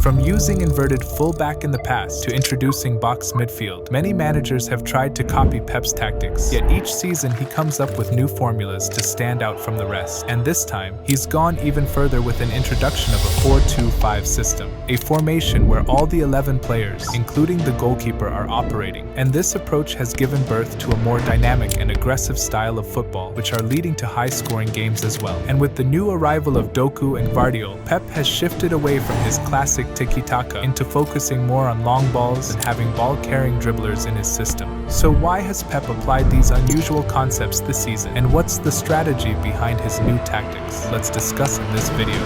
From using inverted fullback in the past to introducing box midfield, many managers have tried to copy Pep's tactics, yet each season he comes up with new formulas to stand out from the rest. And this time, he's gone even further with an introduction of a 4-2-5 system, a formation where all the 11 players, including the goalkeeper, are operating. And this approach has given birth to a more dynamic and aggressive style of football, which are leading to high-scoring games as well. And with the new arrival of Doku and Gvardiol, Pep has shifted away from his classic tiki-taka into focusing more on long balls and having ball-carrying dribblers in his system. So why has Pep applied these unusual concepts this season, and what's the strategy behind his new tactics? Let's discuss in this video.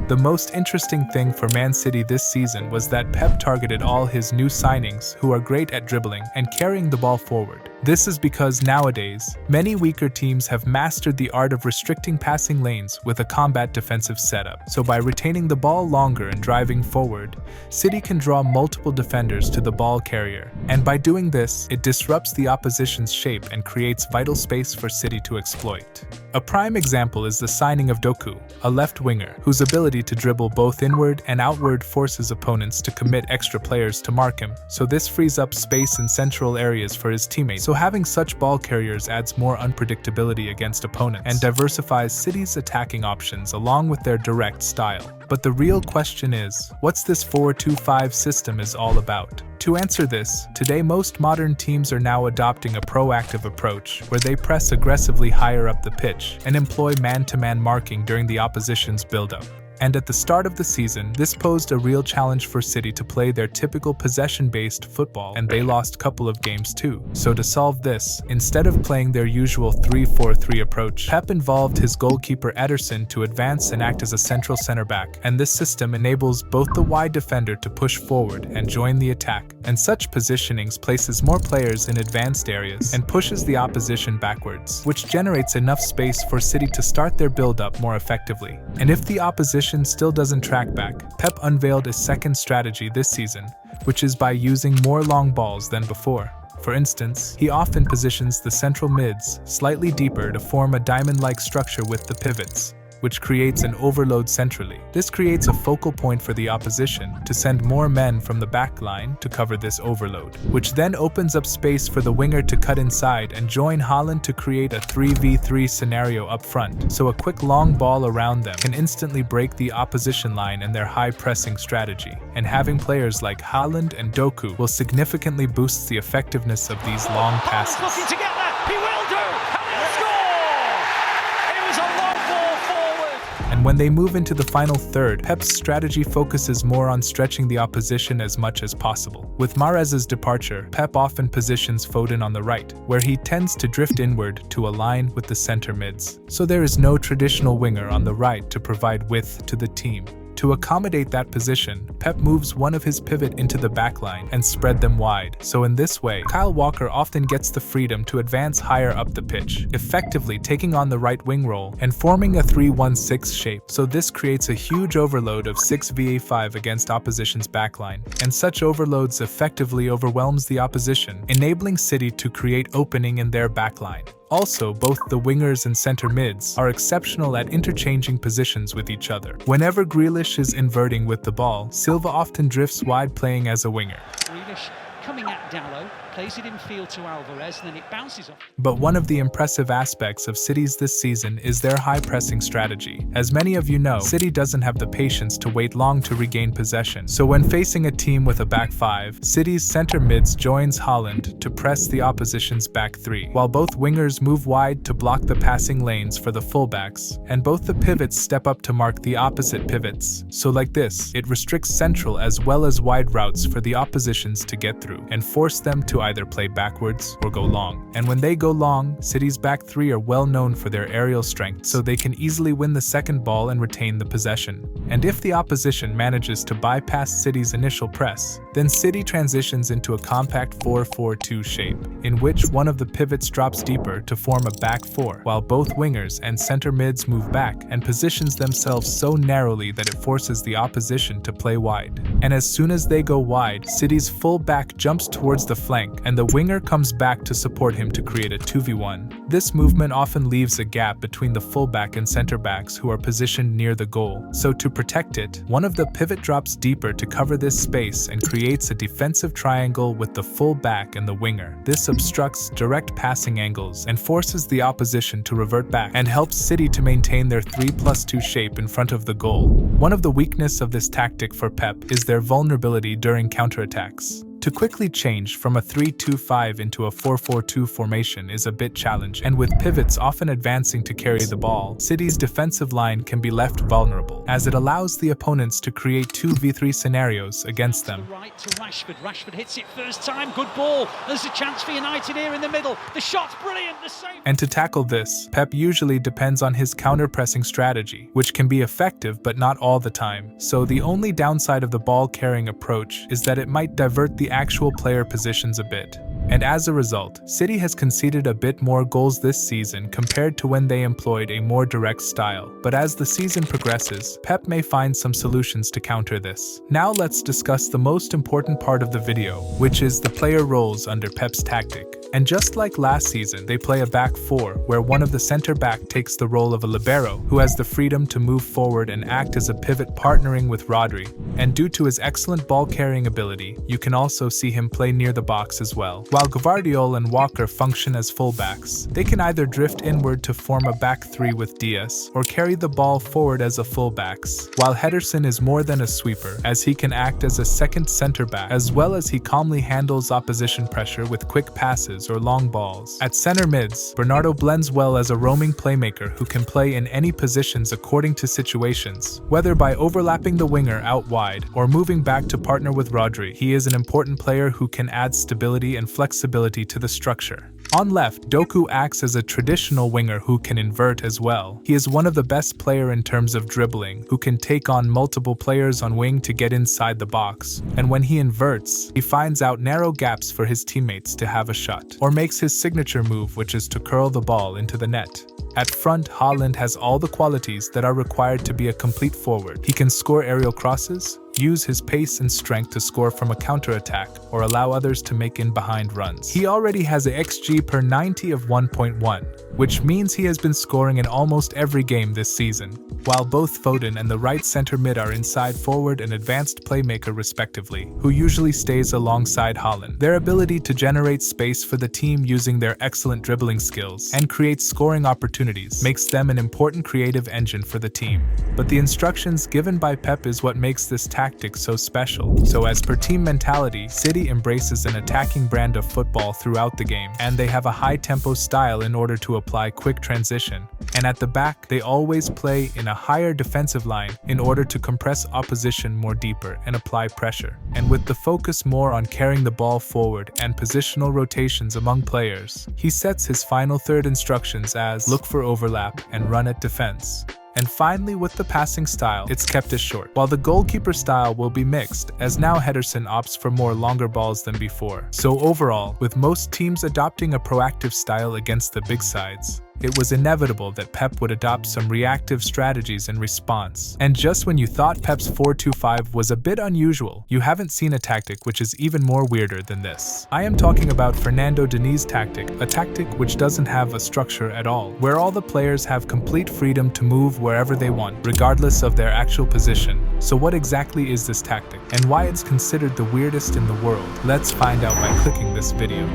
The most interesting thing for Man City this season was that Pep targeted all his new signings who are great at dribbling and carrying the ball forward. This is because nowadays, many weaker teams have mastered the art of restricting passing lanes with a combat defensive setup. So by retaining the ball longer and driving forward, City can draw multiple defenders to the ball carrier. And by doing this, it disrupts the opposition's shape and creates vital space for City to exploit. A prime example is the signing of Doku, a left winger, whose ability to dribble both inward and outward forces opponents to commit extra players to mark him, so this frees up space in central areas for his teammates. So having such ball carriers adds more unpredictability against opponents and diversifies City's attacking options along with their direct style. But the real question is, what's this 4-2-5 system is all about? To answer this, today most modern teams are now adopting a proactive approach where they press aggressively higher up the pitch and employ man-to-man marking during the opposition's build-up. And at the start of the season, this posed a real challenge for City to play their typical possession-based football, and they lost a couple of games too. So to solve this, instead of playing their usual 3-4-3 approach, Pep involved his goalkeeper Ederson to advance and act as a central center-back, and this system enables both the wide defender to push forward and join the attack. And such positionings places more players in advanced areas and pushes the opposition backwards, which generates enough space for City to start their build-up more effectively. And if the opposition still doesn't track back, Pep unveiled a second strategy this season, which is by using more long balls than before. For instance, he often positions the central mids slightly deeper to form a diamond-like structure with the pivots, which creates an overload centrally. This creates a focal point for the opposition to send more men from the back line to cover this overload, which then opens up space for the winger to cut inside and join Haaland to create a 3v3 scenario up front. So a quick long ball around them can instantly break the opposition line and their high pressing strategy. And having players like Haaland and Doku will significantly boost the effectiveness of these long passes. Looking to get there, he will do, and he'll score! It was a long ball forward. And when they move into the final third, Pep's strategy focuses more on stretching the opposition as much as possible. With Mahrez's departure, Pep often positions Foden on the right, where he tends to drift inward to align with the center mids. So there is no traditional winger on the right to provide width to the team. To accommodate that position, Pep moves one of his pivot into the backline and spread them wide. So in this way, Kyle Walker often gets the freedom to advance higher up the pitch, effectively taking on the right wing role and forming a 3-1-6 shape. So this creates a huge overload of 6v5 against opposition's backline, and such overloads effectively overwhelms the opposition, enabling City to create opening in their backline. Also, both the wingers and center mids are exceptional at interchanging positions with each other. Whenever Grealish is inverting with the ball, Silva often drifts wide playing as a winger. Grealish coming at Dallo, plays it in field to Alvarez, and then it bounces off. But one of the impressive aspects of City's this season is their high-pressing strategy. As many of you know, City doesn't have the patience to wait long to regain possession. So when facing a team with a back five, City's center mids joins Haaland to press the opposition's back three, while both wingers move wide to block the passing lanes for the fullbacks, and both the pivots step up to mark the opposite pivots. So like this, it restricts central as well as wide routes for the oppositions to get through, and force them to either play backwards or go long. And when they go long, City's back three are well known for their aerial strength, so they can easily win the second ball and retain the possession. And if the opposition manages to bypass City's initial press, Then City transitions into a compact 4-4-2 shape, in which one of the pivots drops deeper to form a back four, while both wingers and center mids move back and positions themselves so narrowly that it forces the opposition to play wide. And as soon as they go wide, City's full back jumps towards the flank and the winger comes back to support him to create a 2v1. This movement often leaves a gap between the fullback and center backs who are positioned near the goal. So to protect it, one of the pivot drops deeper to cover this space and creates a defensive triangle with the full back and the winger. This obstructs direct passing angles and forces the opposition to revert back and helps City to maintain their 3+2 shape in front of the goal. One of the weaknesses of this tactic for Pep is their vulnerability during counterattacks. To quickly change from a 3-2-5 into a 4-4-2 formation is a bit challenging, and with pivots often advancing to carry the ball, City's defensive line can be left vulnerable, as it allows the opponents to create 2v3 scenarios against them. Right to Rashford. Rashford hits it first time. Good ball. There's a chance for United here in the middle. The shot's brilliant. The save. And to tackle this, Pep usually depends on his counter-pressing strategy, which can be effective but not all the time. So the only downside of the ball-carrying approach is that it might divert the actual player positions a bit. And as a result, City has conceded a bit more goals this season compared to when they employed a more direct style. But as the season progresses, Pep may find some solutions to counter this. Now let's discuss the most important part of the video, which is the player roles under Pep's tactic. And just like last season, they play a back four, where one of the center back takes the role of a libero, who has the freedom to move forward and act as a pivot partnering with Rodri. And due to his excellent ball-carrying ability, you can also see him play near the box as well. While Gvardiol and Walker function as fullbacks, they can either drift inward to form a back three with Diaz, or carry the ball forward as a fullbacks. While Henderson is more than a sweeper, as he can act as a second center back, as well as he calmly handles opposition pressure with quick passes or long balls. At center mids, Bernardo blends well as a roaming playmaker who can play in any positions according to situations. Whether by overlapping the winger out wide or moving back to partner with Rodri, he is an important player who can add stability and flexibility to the structure. On left, Doku acts as a traditional winger who can invert as well. He is one of the best players in terms of dribbling, who can take on multiple players on wing to get inside the box. And when he inverts, he finds out narrow gaps for his teammates to have a shot, or makes his signature move, which is to curl the ball into the net. At front, Haaland has all the qualities that are required to be a complete forward. He can score aerial crosses, use his pace and strength to score from a counter-attack, or allow others to make in-behind runs. He already has a XG per 90 of 1.1, which means he has been scoring in almost every game this season, while both Foden and the right center mid are inside forward and advanced playmaker respectively, who usually stays alongside Haaland. Their ability to generate space for the team using their excellent dribbling skills and create scoring opportunities makes them an important creative engine for the team. But the instructions given by Pep is what makes this tactic so special. So as per team mentality, City embraces an attacking brand of football throughout the game, and they have a high-tempo style in order to apply quick transition. And at the back, they always play in a higher defensive line in order to compress opposition more deeper and apply pressure. And with the focus more on carrying the ball forward and positional rotations among players, he sets his final third instructions as look for overlap and run at defense. And finally, with the passing style, it's kept as short, while the goalkeeper style will be mixed, as now Henderson opts for more longer balls than before. So overall, with most teams adopting a proactive style against the big sides, it was inevitable that Pep would adopt some reactive strategies in response. And just when you thought Pep's 4-2-5 was a bit unusual, you haven't seen a tactic which is even more weirder than this. I am talking about Fernando Dini's tactic, a tactic which doesn't have a structure at all, where all the players have complete freedom to move wherever they want, regardless of their actual position. So what exactly is this tactic, and why it's considered the weirdest in the world? Let's find out by clicking this video.